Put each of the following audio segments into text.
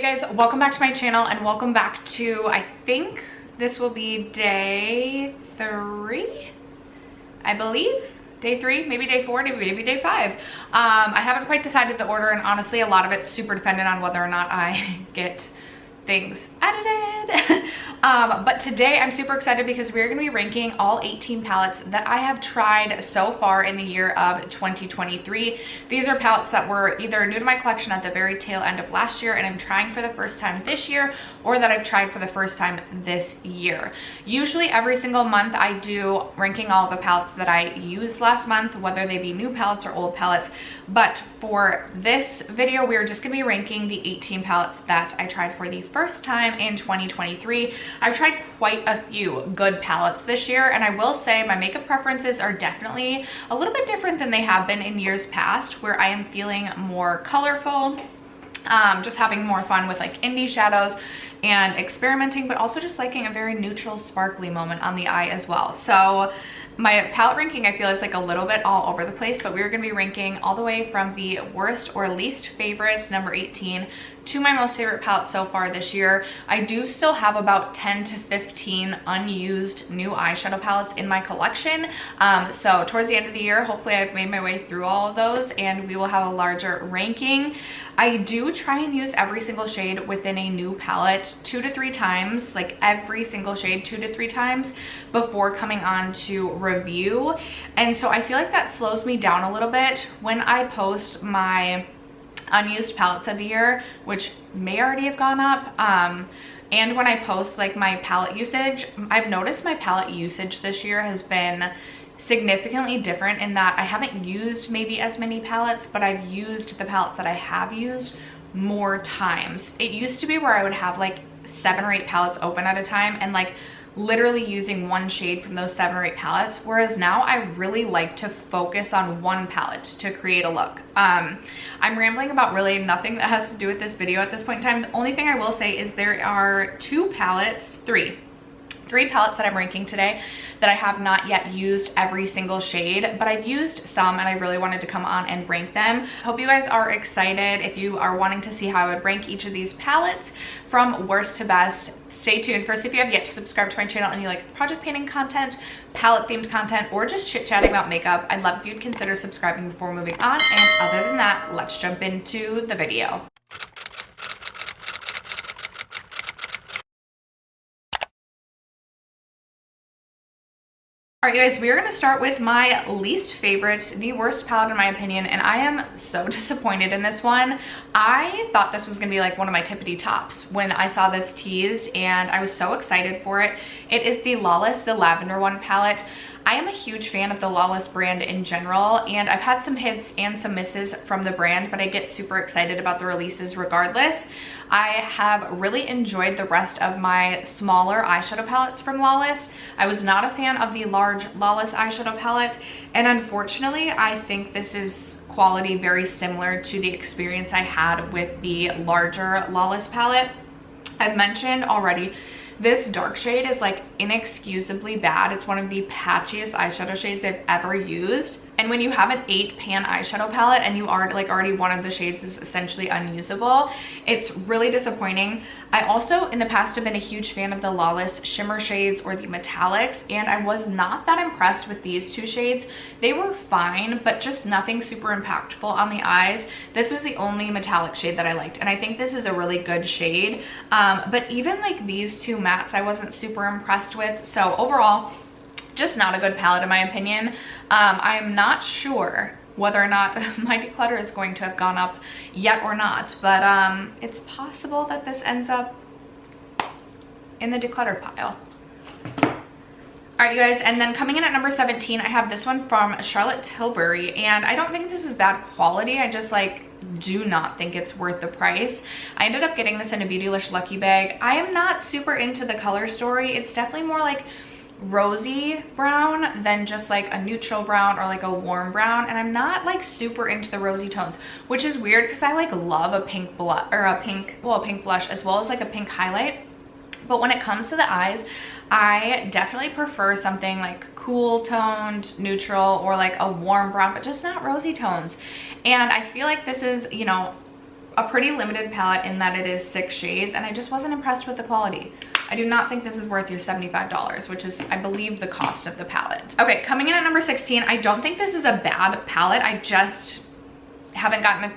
Hey guys, welcome back to my channel and welcome back to, I think this will be day 3, I believe. Day 3, maybe day 4, maybe day 5. I haven't quite decided the order, and honestly a lot of it's super dependent on whether or not I get things edited. But today I'm super excited because we're going to be ranking all 18 palettes that I have tried so far in the year of 2023. These are palettes that were either new to my collection at the very tail end of last year and I'm trying for the first time this year, or that I've tried for the first time this year. Usually every single month I do ranking all of the palettes that I used last month, whether they be new palettes or old palettes. But for this video, we're just gonna be ranking the 18 palettes that I tried for the first time in 2023. I've tried quite a few good palettes this year, and I will say my makeup preferences are definitely a little bit different than they have been in years past, where I am feeling more colorful, just having more fun with like indie shadows and experimenting, but also just liking a very neutral sparkly moment on the eye as well. So my palette ranking I feel is like a little bit all over the place, but we're going to be ranking all the way from the worst or least favorites, number 18, to my most favorite palette so far this year. I do still have about 10 to 15 unused new eyeshadow palettes in my collection. So towards the end of the year, hopefully I've made my way through all of those and we will have a larger ranking. I do try and use every single shade within a new palette 2 to 3 times, like every single shade 2 to 3 times before coming on to review. And so I feel like that slows me down a little bit when I post my unused palettes of the year, which may already have gone up. And when I post like my palette usage, I've noticed my palette usage this year has been significantly different in that I haven't used maybe as many palettes, but I've used the palettes that I have used more times. It used to be where I would have like 7 or 8 palettes open at a time and like literally using one shade from those 7 or 8 palettes, whereas now I really like to focus on one palette to create a look. I'm rambling about really nothing that has to do with this video at this point in time. The only thing I will say is there are 3 palettes that I'm ranking today that I have not yet used every single shade, but I've used some and I really wanted to come on and rank them. Hope you guys are excited. If you are wanting to see how I would rank each of these palettes from worst to best, stay tuned. First, if you have yet to subscribe to my channel and you like project painting content, palette themed content, or just chit chatting about makeup, I'd love if you'd consider subscribing before moving on. And other than that, let's jump into the video. All right, guys, we are gonna start with my least favorite, the worst palette in my opinion, and I am so disappointed in this one. I thought this was gonna be like one of my tippity tops when I saw this teased, and I was so excited for it. It is the Lawless, the Lavender One palette. I am a huge fan of the Lawless brand in general, and I've had some hits and some misses from the brand, but I get super excited about the releases regardless. I have really enjoyed the rest of my smaller eyeshadow palettes from Lawless. I was not a fan of the large Lawless eyeshadow palette, and unfortunately, I think this is quality very similar to the experience I had with the larger Lawless palette. I've mentioned already, this dark shade is like inexcusably bad. It's one of the patchiest eyeshadow shades I've ever used. And when you have an 8-pan eyeshadow palette and you are like already one of the shades is essentially unusable, it's really disappointing. I also in the past have been a huge fan of the Lawless shimmer shades or the metallics, and I was not that impressed with these 2 shades. They were fine, but just nothing super impactful on the eyes. This was the only metallic shade that I liked, and I think this is a really good shade. But even like these 2 mattes I wasn't super impressed with. So overall, just not a good palette in my opinion. I'm not sure whether or not my declutter is going to have gone up yet or not, but it's possible that this ends up in the declutter pile. All right, you guys, and then coming in at number 17, I have this one from Charlotte Tilbury, and I don't think this is bad quality. I just like do not think it's worth the price. I ended up getting this in a Beautylish Lucky Bag. I am not super into the color story. It's definitely more like rosy brown than just like a neutral brown or like a warm brown, and I'm not like super into the rosy tones, which is weird because I like love a pink blush or a pink blush as well as like a pink highlight. But when it comes to the eyes, I definitely prefer something like cool toned, neutral, or like a warm brown, but just not rosy tones. And I feel like this is, you know, a pretty limited palette in that it is 6 shades, and I just wasn't impressed with the quality. I do not think this is worth your $75, which is, I believe, the cost of the palette. Okay, coming in at number 16, I don't think this is a bad palette. I just haven't gotten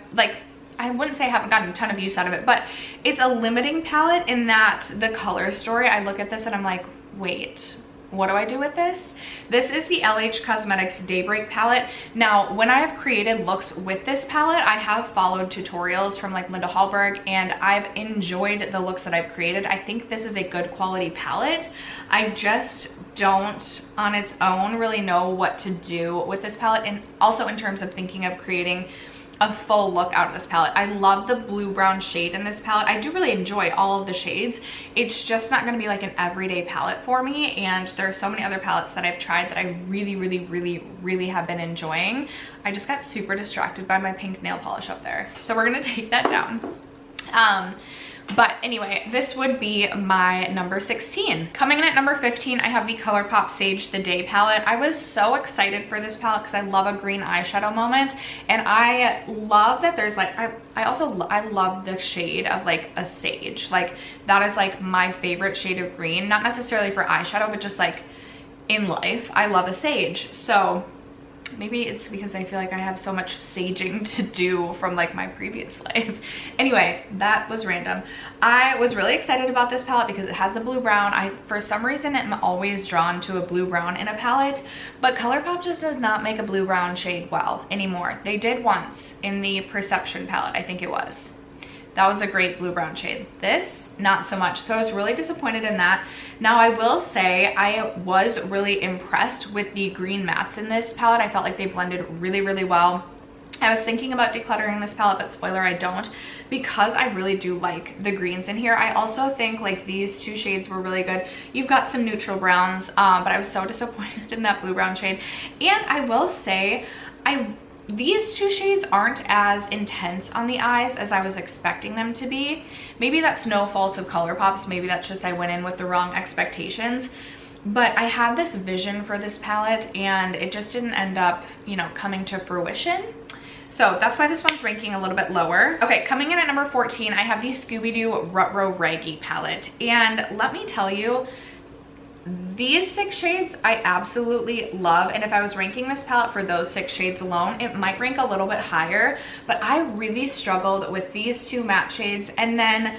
I wouldn't say I haven't gotten a ton of use out of it, but it's a limiting palette in that the color story, I look at this and I'm like, wait, what do I do with this? This is the LH Cosmetics Daybreak palette. Now, when I have created looks with this palette, I have followed tutorials from like Linda Hallberg, and I've enjoyed the looks that I've created. I think this is a good quality palette. I just don't on its own really know what to do with this palette, and also in terms of thinking of creating a full look out of this palette. I love the blue brown shade in this palette. I do really enjoy all of the shades. It's just not going to be like an everyday palette for me, and there are so many other palettes that I've tried that I really have been enjoying. I just got super distracted by my pink nail polish up there, so we're going to take that down. But anyway, this would be my number 16. Coming in at number 15, I have the Colourpop Sage the Day palette. I was so excited for this palette because I love a green eyeshadow moment, and I love that there's like, I love the shade of like a sage. Like that is like my favorite shade of green, not necessarily for eyeshadow, but just like in life, I love a sage. So maybe it's because I feel like I have so much saging to do from like my previous life. Anyway, that was random. I was really excited about this palette because it has a blue brown. For some reason, I'm always drawn to a blue brown in a palette, but Colourpop just does not make a blue brown shade well anymore. They did once in the Perception palette, I think it was. That was a great blue brown shade. This, not so much. So I was really disappointed in that. Now I will say I was really impressed with the green mattes in this palette. I felt like they blended really well. I was thinking about decluttering this palette, but spoiler, I don't, because I really do like the greens in here. I also think like these two shades were really good. You've got some neutral browns, but I was so disappointed in that blue brown shade. And I will say, these two shades aren't as intense on the eyes as I was expecting them to be. Maybe that's no fault of Colourpop's. Maybe that's just I went in with the wrong expectations. But I had this vision for this palette and it just didn't end up, you know, coming to fruition. So that's why this one's ranking a little bit lower. Okay, coming in at number 14, I have the Scooby-Doo Ruh-Roh Raggy palette. And let me tell you, these 6 shades I absolutely love, and if I was ranking this palette for those 6 shades alone, it might rank a little bit higher, but I really struggled with these 2 matte shades, and then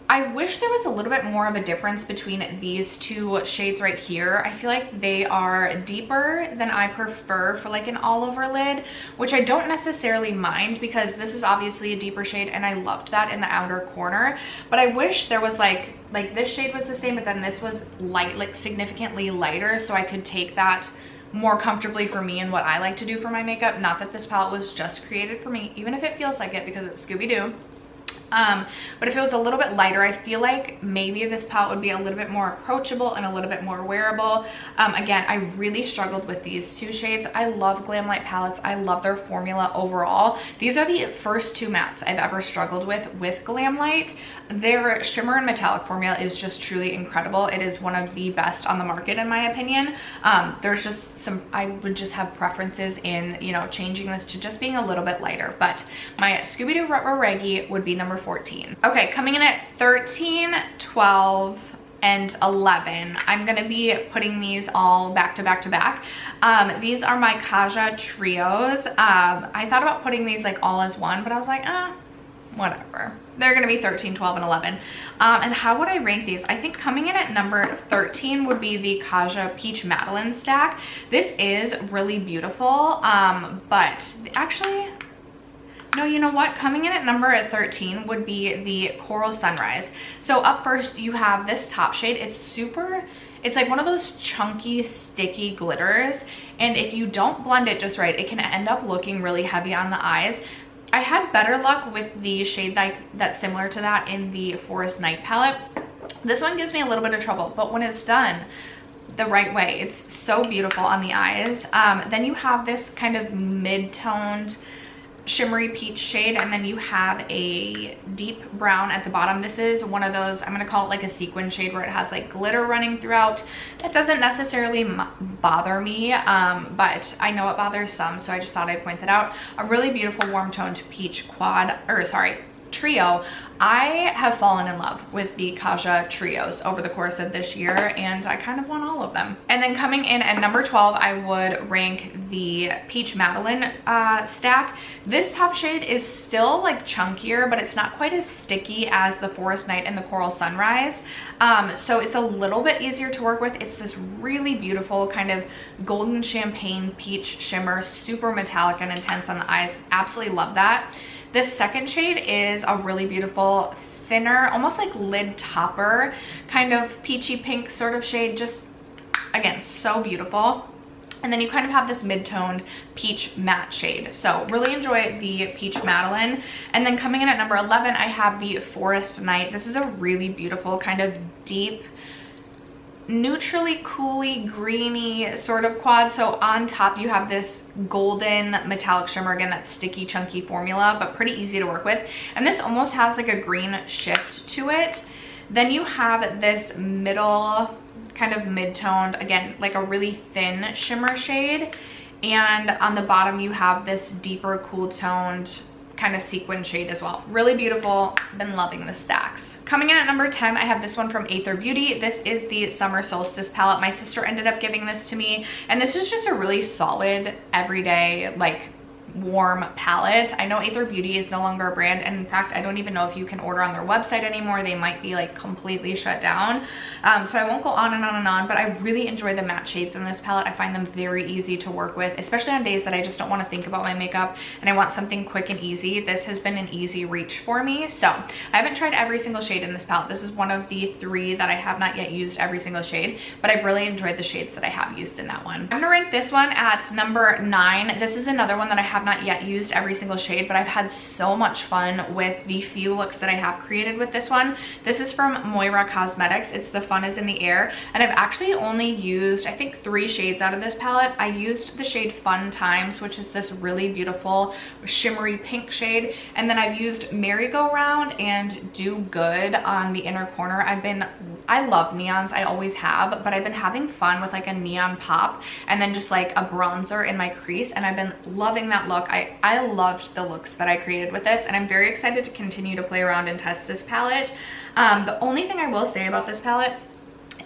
I wish there was a little bit more of a difference between these 2 shades right here. I feel like they are deeper than I prefer for like an all over lid, which I don't necessarily mind because this is obviously a deeper shade and I loved that in the outer corner. But I wish there was like this shade was the same, but then this was light, like significantly lighter, so I could take that more comfortably for me and what I like to do for my makeup. Not that this palette was just created for me, even if it feels like it because it's Scooby-Doo. But if it was a little bit lighter, I feel like maybe this palette would be a little bit more approachable and a little bit more wearable. Again, I really struggled with these 2 shades. I love Glam Light palettes. I love their formula overall. These are the first 2 mattes I've ever struggled with Glam Light. Their shimmer and metallic formula is just truly incredible. It is one of the best on the market in my opinion. There's just some, I would just have preferences in, you know, changing this to just being a little bit lighter, but my Scooby-Doo Ruh-Roh Raggy would be number 14. Okay, coming in at 13, 12, and 11. I'm gonna be putting these all back to back to back. These are my Kaja trios. I thought about putting these like all as one, but I was like, whatever. They're gonna be 13, 12, and 11. And how would I rank these? I think coming in at number 13 would be the Kaja Peach Madeline stack. This is really beautiful, but actually, no, you know what? Coming in at number 13 would be the Coral Sunrise. So up first, you have this top shade. It's like one of those chunky, sticky glitters. And if you don't blend it just right, it can end up looking really heavy on the eyes. I had better luck with the shade that's similar to that in the Forest Night palette. This one gives me a little bit of trouble, but when it's done the right way, it's so beautiful on the eyes. Then you have this kind of mid-toned shimmery peach shade, and then you have a deep brown at the bottom. This is one of those, I'm gonna call it like a sequin shade where it has like glitter running throughout. That doesn't necessarily bother me, but I know it bothers some, so I just thought I'd point that out. A really beautiful warm toned peach trio. I have fallen in love with the Kaja trios over the course of this year, and I kind of want all of them. And then coming in at number 12, I would rank the Peach Madeline stack. This top shade is still like chunkier, but it's not quite as sticky as the Forest Night and the Coral Sunrise. So it's a little bit easier to work with. It's this really beautiful kind of golden champagne peach shimmer, super metallic and intense on the eyes. Absolutely love that. This second shade is a really beautiful, thinner, almost like lid topper, kind of peachy pink sort of shade. Just, again, so beautiful. And then you kind of have this mid-toned peach matte shade. So really enjoy the Peach Madeline. And then coming in at number 11, I have the Forest Night. This is a really beautiful kind of deep, neutrally cooly greeny sort of quad. So on top you have this golden metallic shimmer, again that sticky chunky formula, but pretty easy to work with, and this almost has like a green shift to it. Then you have this middle kind of mid-toned, again like a really thin shimmer shade, and on the bottom you have this deeper cool toned kind of sequin shade as well. Really beautiful. Been loving the stacks. Coming in at number 10, I have this one from Aether Beauty. This is the Summer Solstice palette. My sister ended up giving this to me, and this is just a really solid everyday like warm palette. I know Aether Beauty is no longer a brand, and in fact I don't even know if you can order on their website anymore. They might be like completely shut down, so I won't go on and on and on, but I really enjoy the matte shades in this palette. I find them very easy to work with, especially on days that I just don't want to think about my makeup and I want something quick and easy. This has been an easy reach for me. So I haven't tried every single shade in this palette. This is one of the 3 that I have not yet used every single shade, but I've really enjoyed the shades that I have used in that one. I'm gonna rank this one at number 9. This is another one that I have not yet used every single shade, but I've had so much fun with the few looks that I have created with this one. This is from Moira Cosmetics. It's the Fun is in the Air, and I've actually only used I think 3 shades out of this palette. I used the shade Fun Times, which is this really beautiful shimmery pink shade, and then I've used Merry-Go-Round and Do Good on the inner corner. I love neons, I always have, but I've been having fun with like a neon pop and then just like a bronzer in my crease, and I've been loving that look. I loved the looks that I created with this, and I'm very excited to continue to play around and test this palette. The only thing I will say about this palette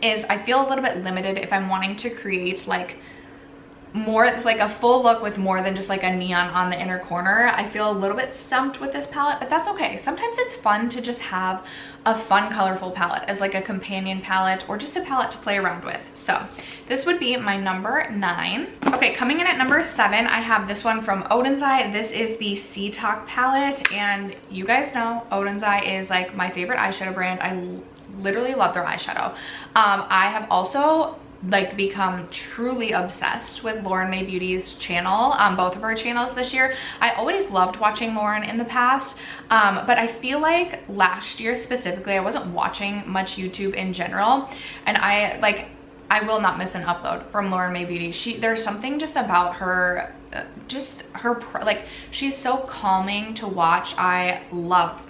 is I feel a little bit limited if I'm wanting to create like more like a full look with more than just like a neon on the inner corner. I feel a little bit stumped with this palette, but that's okay. Sometimes it's fun to just have a fun colorful palette as like a companion palette or just a palette to play around with. So this would be my number 9. Okay, coming in at number 7, I have this one from Oden'S. This is the Sea Talk palette, and you guys know Oden'S is like my favorite eyeshadow brand. I literally love their eyeshadow. I have also like become truly obsessed with Lauren May Beauty's channel, both of her channels this year. I always loved watching Lauren in the past, but I feel like last year specifically I wasn't watching much YouTube in general, and I will not miss an upload from Lauren May Beauty. There's something just about her, like she's so calming to watch. I love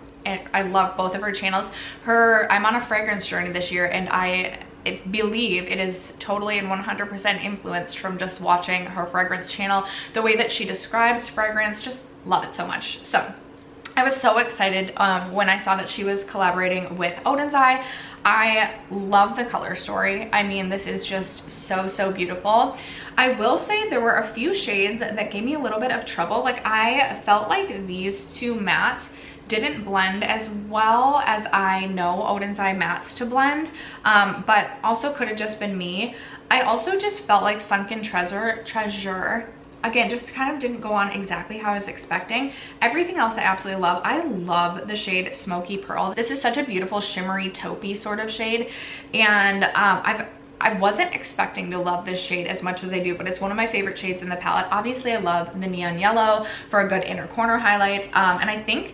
both of her channels. I'm on a fragrance journey this year, and I believe it is totally and 100% influenced from just watching her fragrance channel. The way that she describes fragrance, just love it so much. So I was so excited when I saw that she was collaborating with Oden'S. I love the color story. I mean, this is just so beautiful. I will say there were a few shades that gave me a little bit of trouble. Like I felt like these 2 mattes didn't blend as well as I know Oden'S mattes to blend, but also could have just been me. I also just felt like Sunken Treasure again just kind of didn't go on exactly how I was expecting. Everything else I absolutely love. I love the shade Smoky Pearl. This is such a beautiful shimmery taupey sort of shade, and I wasn't expecting to love this shade as much as I do, but it's one of my favorite shades in the palette. Obviously I love the neon yellow for a good inner corner highlight, and I think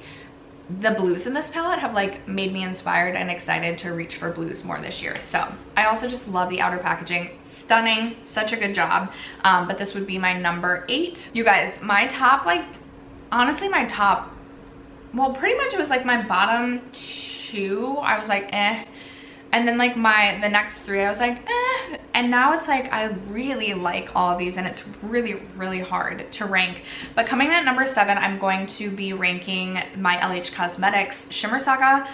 the blues in this palette have like made me inspired and excited to reach for blues more this year. So I also just love the outer packaging. Stunning, such a good job. But this would be my number 8. You guys, my top, like honestly my top, well pretty much it was like my bottom 2 I was like eh, and then like the next 3 I was like eh, and now it's like I really like all of these, and it's really, really hard to rank. But coming in at number 7, I'm going to be ranking my LH Cosmetics Shimmer Saga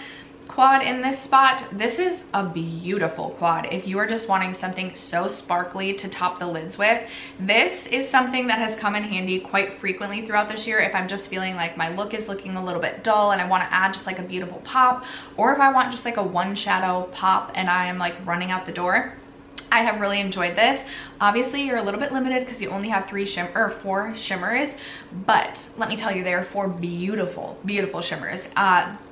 quad in this spot. This is a beautiful quad. If you are just wanting something so sparkly to top the lids with, this is something that has come in handy quite frequently throughout this year. If I'm just feeling like my look is looking a little bit dull and I want to add just like a beautiful pop, or if I want just like a one shadow pop and I am like running out the door, I have really enjoyed this. Obviously, you're a little bit limited because you only have 4 shimmers, but let me tell you, they are 4 beautiful, beautiful shimmers.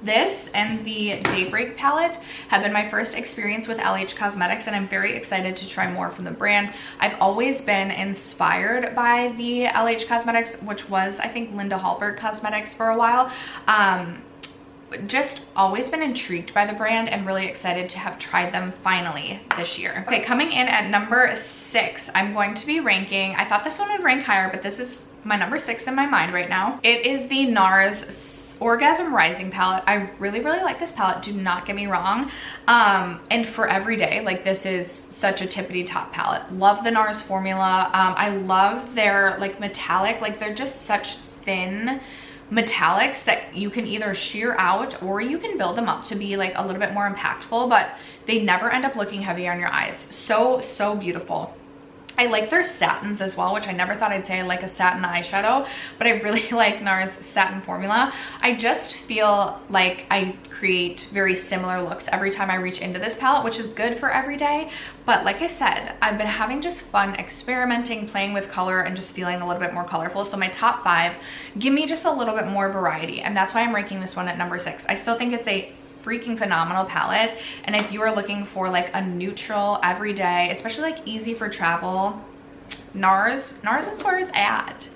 This and the Daybreak palette have been my first experience with LH Cosmetics, and I'm very excited to try more from the brand. I've always been inspired by the LH Cosmetics, which was, I think, Linda Hallberg Cosmetics for a while. Just always been intrigued by the brand and really excited to have tried them finally this year. Okay, coming in at number 6, I'm going to be ranking, I thought this one would rank higher, but this is my number 6 in my mind right now. It is the NARS Orgasm Rising palette. I really, really like this palette, do not get me wrong. And for everyday, like, this is such a tippity top palette. Love the NARS formula. I love their like metallic, like they're just such thin metallics that you can either sheer out or you can build them up to be like a little bit more impactful, but they never end up looking heavy on your eyes. So beautiful. I like their satins as well, which I never thought I'd say I like a satin eyeshadow, but I really like NARS satin formula. I just feel like I create very similar looks every time I reach into this palette, which is good for every day. But like I said, I've been having just fun experimenting, playing with color, and just feeling a little bit more colorful. So my top 5 give me just a little bit more variety, and that's why I'm ranking this one at number 6. I still think it's a freaking phenomenal palette, and if you are looking for like a neutral everyday, especially like easy for travel, NARS is where it's at.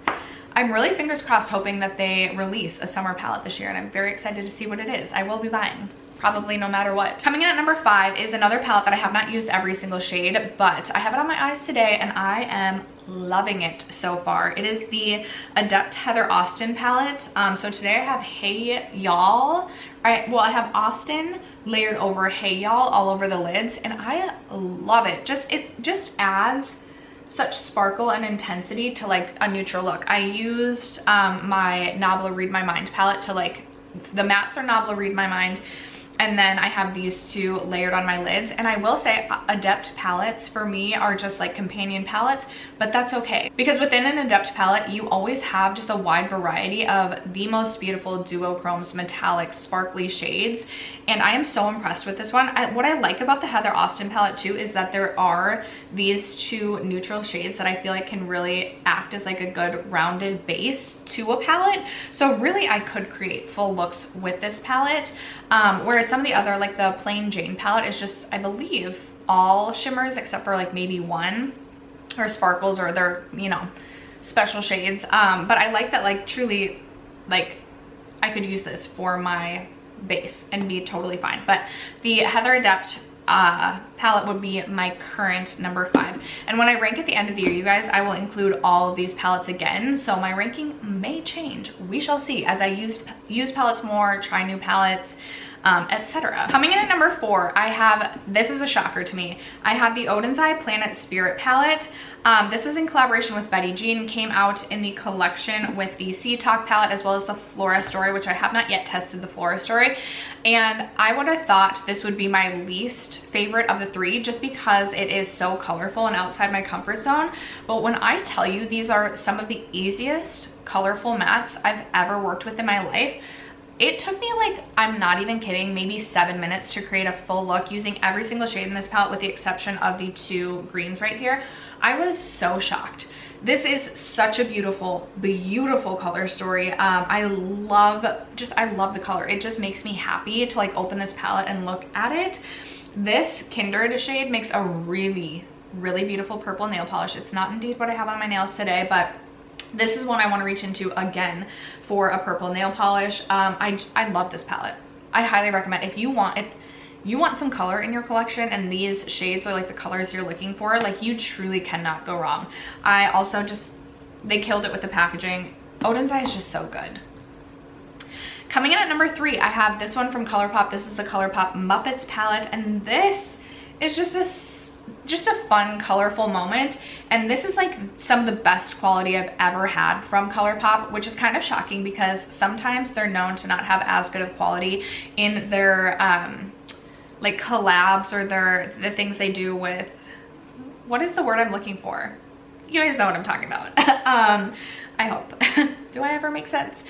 I'm really fingers crossed hoping that they release a summer palette this year, and I'm very excited to see what it is. I will be buying, probably no matter what. Coming in at number 5 is another palette that I have not used every single shade, but I have it on my eyes today and I am loving it so far. It is the Adept Heather Austin palette. So today I have Hey Y'all. I have Austin layered over Hey Y'all all over the lids, and I love it. It just adds such sparkle and intensity to like a neutral look. I used my Nabla Read My Mind palette to like, the mattes are Nabla Read My Mind, and then I have these 2 layered on my lids. And I will say Adept palettes for me are just like companion palettes, but that's okay, because within an Adept palette you always have just a wide variety of the most beautiful duochromes, metallic, sparkly shades, and I am so impressed with this one. What I like about the Heather Austin palette too is that there are these 2 neutral shades that I feel like can really act as like a good rounded base to a palette. So really I could create full looks with this palette, whereas some of the other, like the plain Jane palette, is just, I believe, all shimmers except for like maybe 1 or sparkles, or their, you know, special shades. But I like that, like, truly, like, I could use this for my base and be totally fine. But the Heather Adept palette would be my current number 5. And when I rank at the end of the year, you guys, I will include all of these palettes again, so my ranking may change. We shall see as I use palettes more, try new palettes, etc. Coming in at number 4, I have, this is a shocker to me, I have the Oden'S Planet Spirit palette. This was in collaboration with Betty Jean, came out in the collection with the Sea Talk palette as well as the Flora Story, which I have not yet tested the Flora Story. And I would have thought this would be my least favorite of the 3 just because it is so colorful and outside my comfort zone. But when I tell you these are some of the easiest colorful mattes I've ever worked with in my life, it took me, like, I'm not even kidding, maybe 7 minutes to create a full look using every single shade in this palette with the exception of the 2 greens right here. I was so shocked. This is such a beautiful, beautiful color story. I love the color. It just makes me happy to like open this palette and look at it. This Kindred shade makes a really, really beautiful purple nail polish. It's not indeed what I have on my nails today, but this is one I want to reach into again for a purple nail polish. I love this palette. I highly recommend if you want some color in your collection and these shades are like the colors you're looking for, like, you truly cannot go wrong. I also they killed it with the packaging. Oden'S is just so good. Coming in at number 3, I have this one from Colourpop. This is the Colourpop Muppets palette, and this is just a just a fun, colorful moment. And this is like some of the best quality I've ever had from Colourpop, which is kind of shocking because sometimes they're known to not have as good of quality in their like collabs or the things they do with, what is the word I'm looking for? You guys know what I'm talking about. I hope. Do I ever make sense?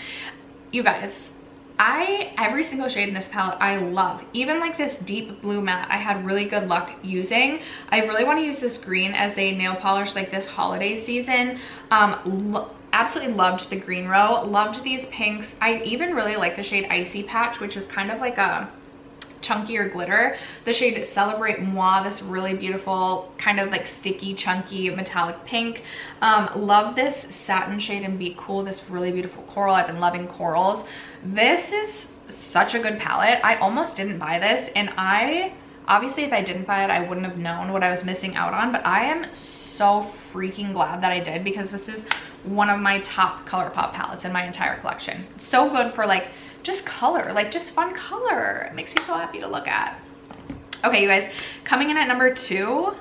You guys, every single shade in this palette I love. Even like this deep blue matte I had really good luck using. I really want to use this green as a nail polish like this holiday season. Absolutely loved the green row, loved these pinks. I even really like the shade Icy Patch, which is kind of like a chunkier glitter. The shade Celebrate Moi, this really beautiful kind of like sticky, chunky metallic pink. Love this satin shade in Be Cool, this really beautiful coral. I've been loving corals. This is such a good palette. I almost didn't buy this, and obviously if I didn't buy it I wouldn't have known what I was missing out on, but I am so freaking glad that I did, because this is one of my top Colourpop palettes in my entire collection. So good for like just color, like just fun color. It makes me so happy to look at. Okay, you guys, coming in at number 2,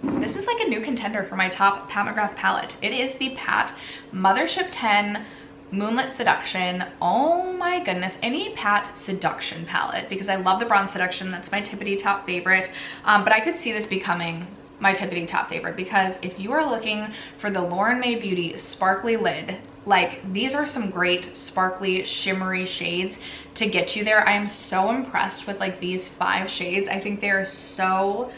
this is like a new contender for my top Pat McGrath palette. It is the Pat Mothership 10 Moonlit Seduction. Oh my goodness, any Pat Seduction palette, because I love the Bronze Seduction. That's my tippity top favorite. But I could see this becoming my tippity top favorite, because if you are looking for the Lauren Mae Beauty sparkly lid, like these are some great sparkly shimmery shades to get you there. I am so impressed with like these 5 shades. I think they are so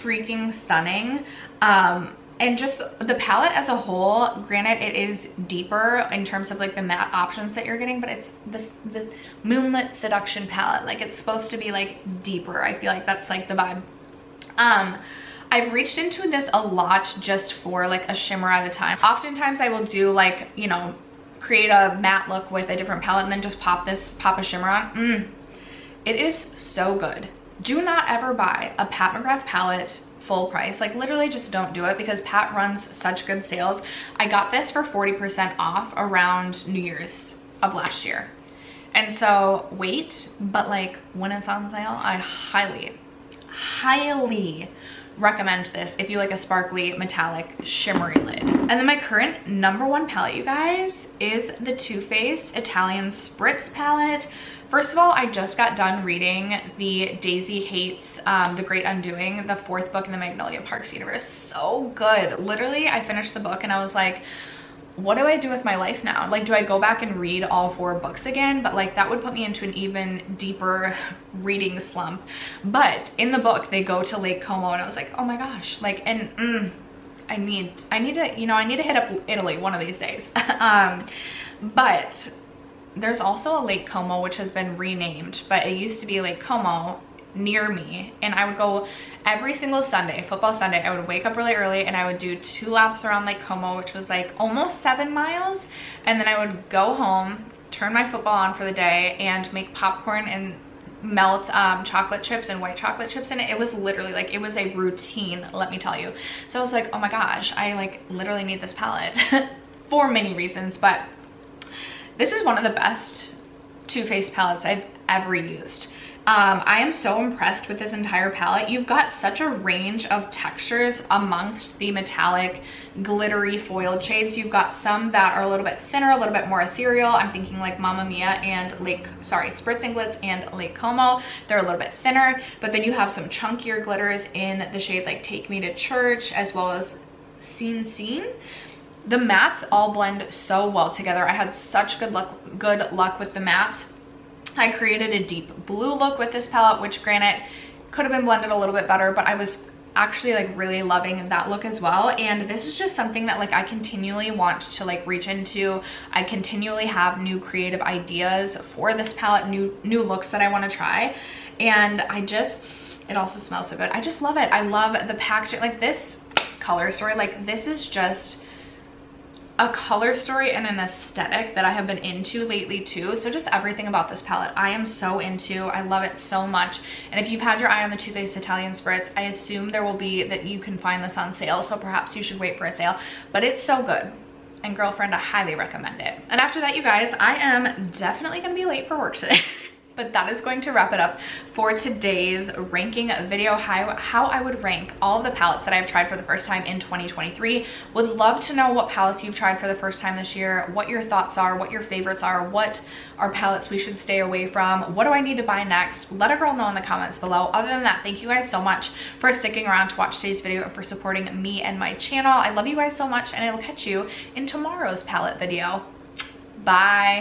freaking stunning. And just the palette as a whole, granted it is deeper in terms of like the matte options that you're getting, but it's the Moonlit Seduction palette, like it's supposed to be like deeper. I feel like that's like the vibe. I've reached into this a lot just for like a shimmer at a time. Oftentimes I will do like, you know, create a matte look with a different palette and then just pop a shimmer on. It is so good. Do not ever buy a Pat McGrath palette full price. Like literally just don't do it, because Pat runs such good sales. I got this for 40% off around New Year's of last year. And so wait, but like when it's on sale, I highly recommend this if you like a sparkly metallic shimmery lid. And then my current number 1 palette, you guys, is the Too Faced Italian Spritz palette. First of all, I just got done reading the Daisy Hates The Great Undoing, the 4th book in the Magnolia Parks universe. So good. Literally, I finished the book and I was like, what do I do with my life now? Like, do I go back and read all 4 books again? But like that would put me into an even deeper reading slump. But in the book they go to Lake Como and I was like, oh my gosh, like, and I need to, you know, I need to hit up Italy one of these days. But there's also a Lake Como which has been renamed, but it used to be Lake Como near me, and I would go every single Sunday, football Sunday. I would wake up really early and I would do 2 laps around Lake Como, which was like almost 7 miles, and then I would go home, turn my football on for the day, and make popcorn and melt chocolate chips and white chocolate chips in it. It was literally like, it was a routine, let me tell you. So I was like, oh my gosh, I like literally need this palette for many reasons, but this is one of the best Too Faced palettes I've ever used. I am so impressed with this entire palette. You've got such a range of textures amongst the metallic glittery foiled shades. You've got some that are a little bit thinner, a little bit more ethereal. I'm thinking like Mamma Mia and Spritz and Glitz and Lake Como. They're a little bit thinner, but then you have some chunkier glitters in the shade like Take Me to Church, as well as Scene. The mattes all blend so well together. I had such good luck with the mattes. I created a deep blue look with this palette, which granted could have been blended a little bit better, but I was actually like really loving that look as well. And this is just something that like I continually want to like reach into. I continually have new creative ideas for this palette, new looks that I want to try. And it also smells so good. I just love it. I love the packaging, like this color story, like this is just a color story and an aesthetic that I have been into lately too. So just everything about this palette I am so into. I love it so much. And if you've had your eye on the Too Faced Italian Spritz, I assume there will be that you can find this on sale, so perhaps you should wait for a sale, but it's so good. And girlfriend, I highly recommend it. And after that, you guys, I am definitely gonna be late for work today. But that is going to wrap it up for today's ranking video, how I would rank all the palettes that I've tried for the first time in 2023. Would love to know what palettes you've tried for the first time this year, what your thoughts are, what your favorites are, what are palettes we should stay away from, what do I need to buy next? Let a girl know in the comments below. Other than that, thank you guys so much for sticking around to watch today's video and for supporting me and my channel. I love you guys so much, and I will catch you in tomorrow's palette video. Bye.